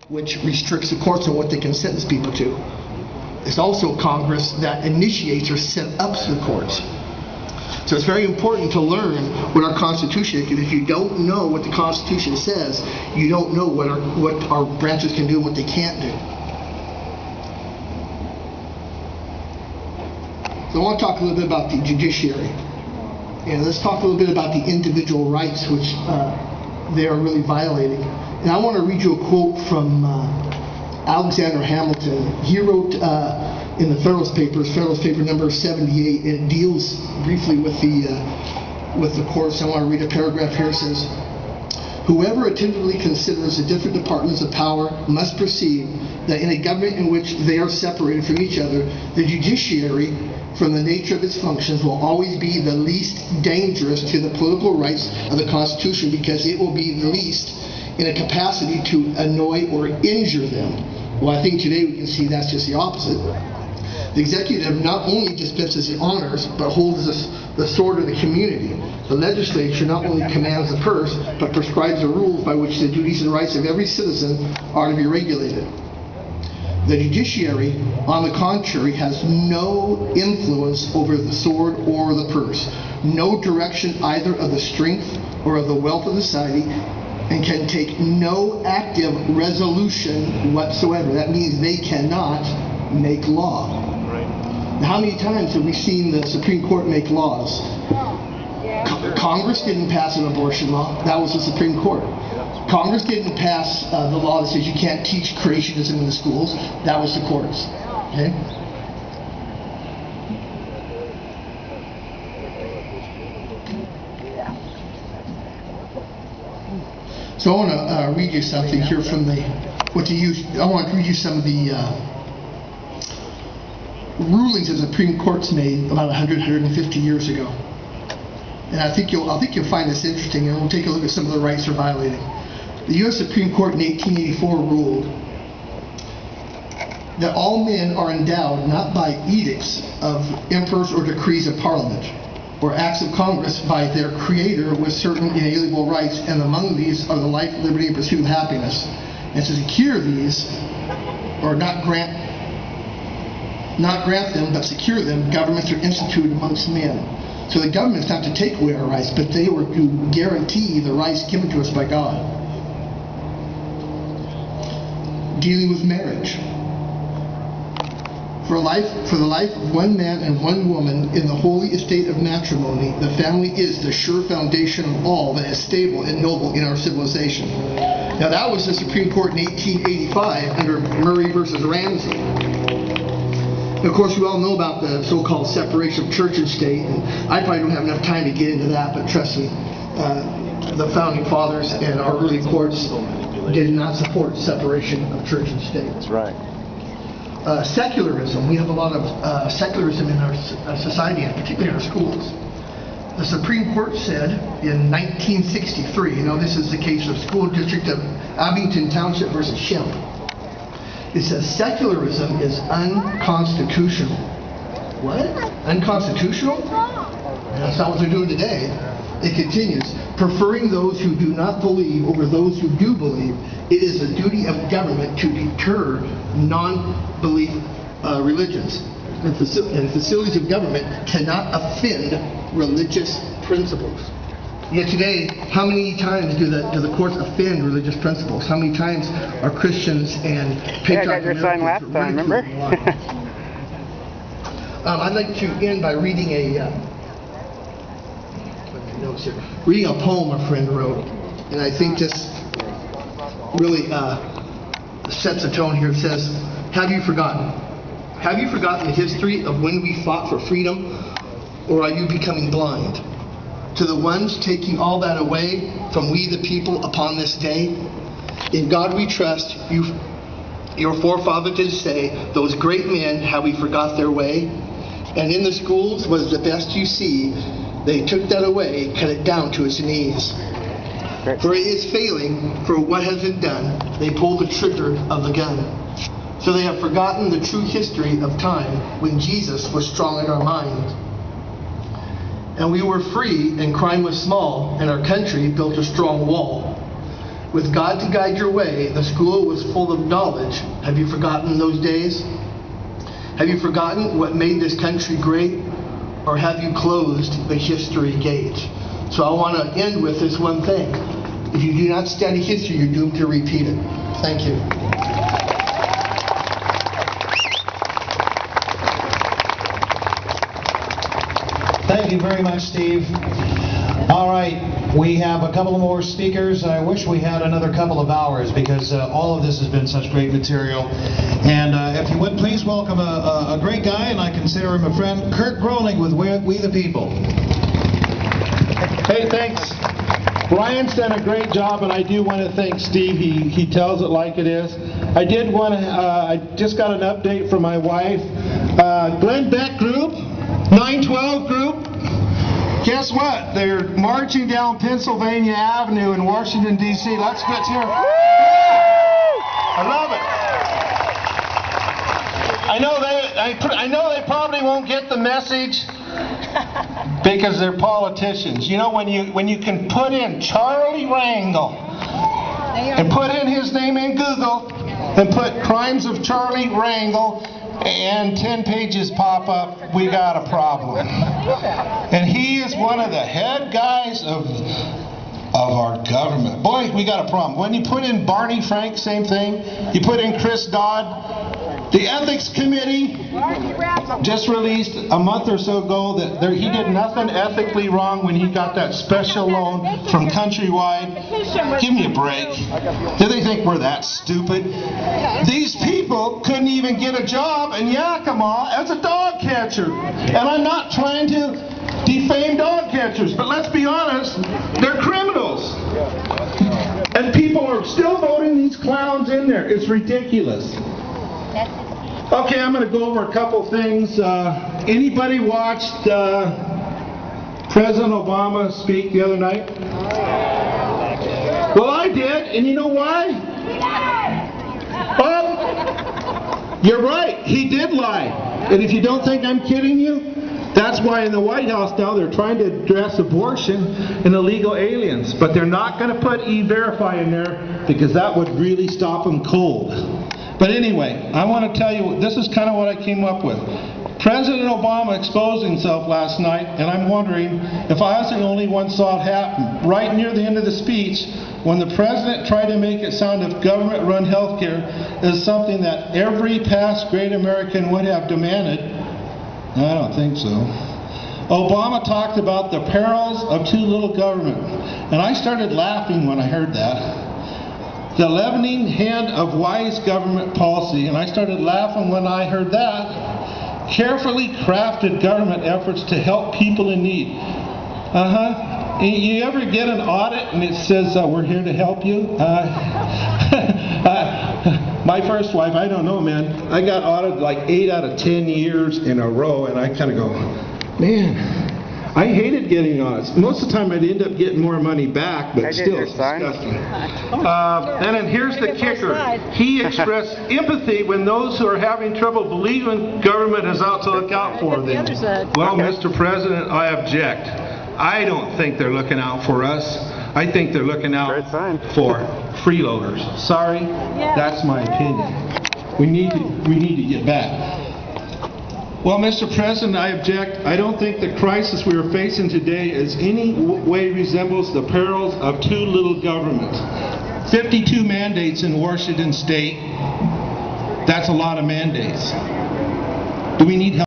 which restricts the courts on what they can sentence people to. It's also Congress that initiates or sets up the courts. So it's very important to learn what our Constitution is, because if you don't know what the Constitution says, you don't know what our branches can do and what they can't do. So I want to talk a little bit about the judiciary. And let's talk a little bit about the individual rights which they are really violating. And I want to read you a quote from Alexander Hamilton. He wrote in the Federalist Papers, Federalist Paper number 78, and it deals briefly with the courts. I want to read a paragraph here. It says, "Whoever attentively considers the different departments of power must perceive that in a government in which they are separated from each other, the judiciary, from the nature of its functions, will always be the least dangerous to the political rights of the Constitution, because it will be the least in a capacity to annoy or injure them." Well, I think today we can see that's just the opposite. The executive not only dispenses the honors, but holds the sword of the community. The legislature not only commands the purse, but prescribes the rules by which the duties and rights of every citizen are to be regulated. The judiciary, on the contrary, has no influence over the sword or the purse, no direction either of the strength or of the wealth of the society, and can take no active resolution whatsoever. That means they cannot make law. Now, how many times have we seen the Supreme Court make laws? Congress didn't pass an abortion law. That was the Supreme Court. Congress didn't pass the law that says you can't teach creationism in the schools. That was the courts. Okay? So I want to read you something here from I want to read you some of the rulings the Supreme Court's made about 150 years ago. And I think you'll find this interesting, and we'll take a look at some of the rights they're violating. The U.S. Supreme Court in 1884 ruled that all men are endowed not by edicts of emperors or decrees of Parliament or acts of Congress by their Creator with certain inalienable rights, and among these are the life, liberty, and pursuit of happiness. And to secure these, or not grant them, but secure them, governments are instituted amongst men. So the government's not to take away our rights, but they were to guarantee the rights given to us by God. Dealing with marriage. For the life of one man and one woman in the holy estate of matrimony, the family is the sure foundation of all that is stable and noble in our civilization. Now that was the Supreme Court in 1885 under Murray versus Ramsey. And of course, we all know about the so-called separation of church and state, and I probably don't have enough time to get into that, but trust me, the founding fathers and our early courts did not support separation of church and state. That's right. Secularism. We have a lot of secularism in our society, and particularly in our schools. The Supreme Court said in 1963, this is the case of School District of Abington Township versus Shemp. It says secularism is unconstitutional. What? Unconstitutional? That's not what they're doing today. It continues, preferring those who do not believe over those who do believe, it is the duty of government to deter non-belief religions. And facilities of government cannot offend religious principles. Yet today, how many times do the courts offend religious principles? How many times are Christians and patriotic I got your sign last time, remember? I'd like to end by reading reading a poem a friend wrote, and I think this really sets a tone here. It says, "Have you forgotten? Have you forgotten the history of when we fought for freedom, or are you becoming blind to the ones taking all that away from we the people upon this day? In God we trust, your forefathers did say, those great men, how we forgot their way? And in the schools was the best you see, they took that away, cut it down to its knees. For it is failing, for what has been done, they pull the trigger of the gun. So they have forgotten the true history of time when Jesus was strong in our mind. And we were free and crime was small, and our country built a strong wall. with God to guide your way, the school was full of knowledge. Have you forgotten those days? Have you forgotten what made this country great? Or have you closed the history gate? So I want to end with this one thing. If you do not study history, you're doomed to repeat it. Thank you. Thank you very much, Steve. All right, we have a couple more speakers. I wish we had another couple of hours because all of this has been such great material. And if you would, please welcome a great guy, and I consider him a friend, Kurt Groening with We the People. Hey, thanks. Brian's done a great job, and I do want to thank Steve. He tells it like it is. I did want to, I just got an update from my wife. Glenn Beck Group, 912 Group, guess what? They're marching down Pennsylvania Avenue in Washington, D.C. Let's hear it. I love it. I know they probably won't get the message because they're politicians. You know, when you can put in Charlie Rangel and put in his name in Google and put crimes of Charlie Rangel and 10 pages pop up, we got a problem. And he is one of the head guys of our government. Boy, we got a problem. When you put in Barney Frank, same thing. You put in Chris Dodd. The Ethics Committee just released a month or so ago that he did nothing ethically wrong when he got that special loan from Countrywide. Give me a break. Do they think we're that stupid? These people couldn't even get a job in Yakima as a dog catcher. And I'm not trying to defame dog catchers, but let's be honest, they're criminals. And people are still voting these clowns in there. It's ridiculous. Okay, I'm going to go over a couple things. Anybody watched President Obama speak the other night? Well, I did, and you know why? Oh, you're right, he did lie. And if you don't think I'm kidding you, that's why in the White House now they're trying to address abortion and illegal aliens. But they're not going to put E-Verify in there because that would really stop them cold. But anyway, I want to tell you, this is kind of what I came up with. President Obama exposed himself last night, and I'm wondering if I was the only one saw it happen. Right near the end of the speech, when the president tried to make it sound if government-run health care is something that every past great American would have demanded, I don't think so. Obama talked about the perils of too little government, and I started laughing when I heard that. The leavening hand of wise government policy, and I started laughing when I heard that. Carefully crafted government efforts to help people in need. You ever get an audit and it says, we're here to help you? My first wife, I don't know, man. I got audited like 8 out of 10 years in a row, and I kind of go, man, I hated getting audits. Most of the time I'd end up getting more money back, but still, it's disgusting. And then here's the kicker. He expressed empathy when those who are having trouble believing government is out to look out for them. Well, Mr. President, I object. I don't think they're looking out for us. I think they're looking out for freeloaders. Sorry, that's my opinion. We need to get back. Well, Mr. President, I object. I don't think the crisis we are facing today is any way resembles the perils of too little government. 52 mandates in Washington State. That's a lot of mandates. Do we need help?